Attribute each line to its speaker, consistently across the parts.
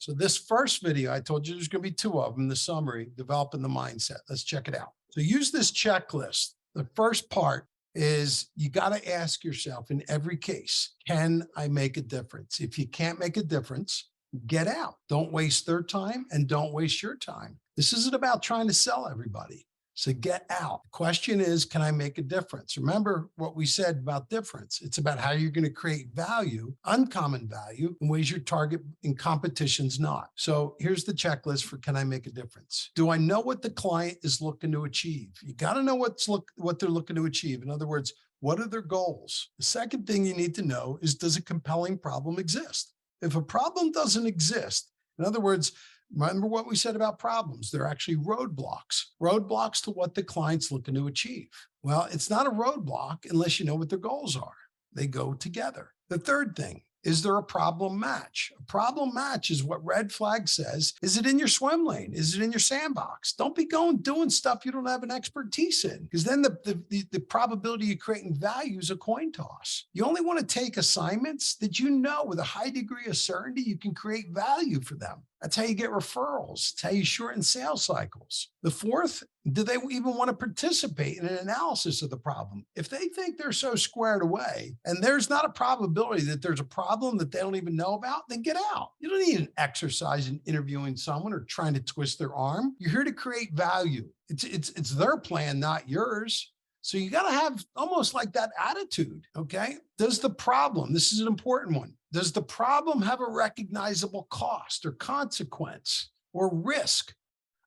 Speaker 1: So this first video, I told you there's going to be two of them, the summary, developing the mindset. Let's check it out. So use this checklist. The first part is you got to ask yourself in every case, can I make a difference? If you can't make a difference, get out. Don't waste their time and don't waste your time. This isn't about trying to sell everybody. So get out. The question is, can I make a difference? Remember what we said about difference. It's about how you're going to create value, uncommon value, in ways your target in competition's not. So here's the checklist for can I make a difference? Do I know what the client is looking to achieve? You got to know what they're looking to achieve. In other words, what are their goals? The second thing you need to know is, does a compelling problem exist? If a problem doesn't exist, in other words, remember what we said about problems. They're actually roadblocks to what the client's looking to achieve. Well, it's not a roadblock unless you know what their goals are. They go together. The third thing, is there a problem match? A problem match is what red flag says. Is it in your swim lane? Is it in your sandbox? Don't be doing stuff you don't have an expertise in, because then the probability of creating value is a coin toss. You only want to take assignments that you know with a high degree of certainty you can create value for them. That's how you get referrals. It's how you shorten sales cycles. The fourth, do they even want to participate in an analysis of the problem? If they think they're so squared away and there's not a probability that there's a problem that they don't even know about, then get out. You don't need an exercise in interviewing someone or trying to twist their arm. You're here to create value. It's their plan, not yours. So you got to have almost like that attitude, okay? Does the problem, this is an important one, does the problem have a recognizable cost or consequence or risk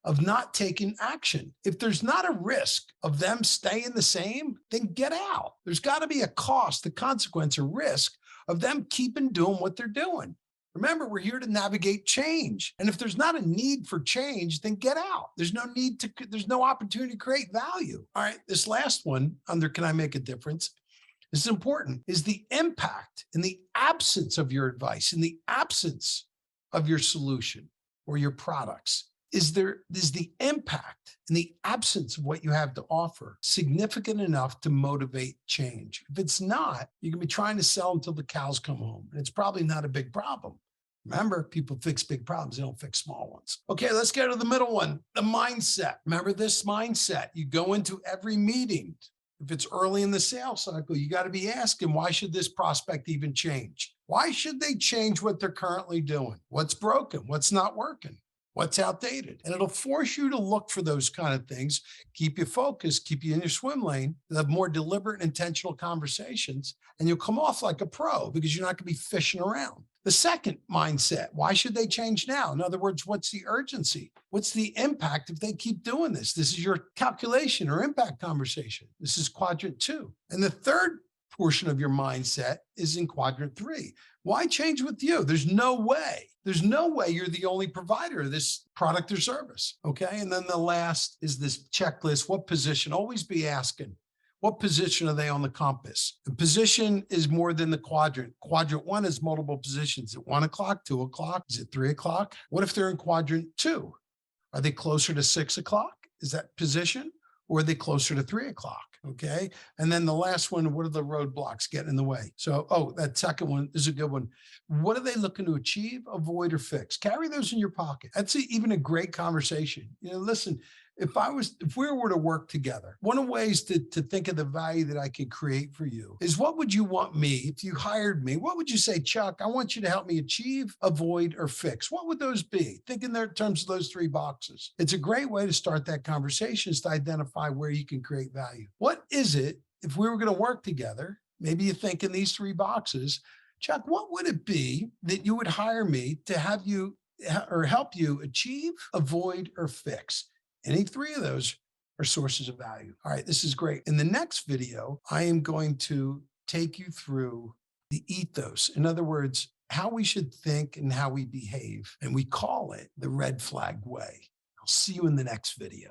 Speaker 1: of not taking action? If there's not a risk of them staying the same, then get out. There's got to be a cost, a consequence, or risk of them keeping doing what they're doing. Remember, we're here to navigate change. And if there's not a need for change, then get out. There's no opportunity to create value. All right, this last one under can I make a difference? This is important, is the impact in the absence of your advice, in the absence of your solution or your products. Is the impact in the absence of what you have to offer significant enough to motivate change? If it's not, you can be trying to sell until the cows come home. And it's probably not a big problem. Remember, people fix big problems, they don't fix small ones. Okay, let's go to the middle one, the mindset. Remember this mindset. You go into every meeting. If it's early in the sales cycle, you got to be asking, why should this prospect even change? Why should they change what they're currently doing? What's broken? What's not working? What's outdated? And it'll force you to look for those kind of things, keep you focused, keep you in your swim lane, have more deliberate, intentional conversations, and you'll come off like a pro because you're not going to be fishing around. The second mindset, why should they change now? In other words, what's the urgency? What's the impact if they keep doing this? This is your calculation or impact conversation. This is quadrant 2. And the third portion of your mindset is in quadrant 3. Why change with you? There's no way you're the only provider of this product or service. Okay. And then the last is this checklist. What position? Always be asking, what position are they on the compass? The position is more than the quadrant. Quadrant 1 is multiple positions at 1 o'clock, 2 o'clock. Is it 3 o'clock? What if they're in quadrant 2? Are they closer to 6 o'clock? Is that position? Or are they closer to 3 o'clock? Okay. And then the last one, what are the roadblocks getting in the way? So, that second one is a good one. What are they looking to achieve, avoid, or fix? Carry those in your pocket. That's even a great conversation. Listen, if we were to work together, one of the ways to think of the value that I could create for you is, what would you want me, if you hired me, what would you say, Chuck, I want you to help me achieve, avoid, or fix? What would those be? Think in terms of those 3 boxes. It's a great way to start that conversation, is to identify where you can create value. What is it, if we were going to work together, maybe you think in these 3 boxes, Chuck, what would it be that you would hire me to have you or help you achieve, avoid, or fix? Any 3 of those are sources of value. All right, this is great. In the next video, I am going to take you through the ethos. In other words, how we should think and how we behave. And we call it the red flag way. I'll see you in the next video.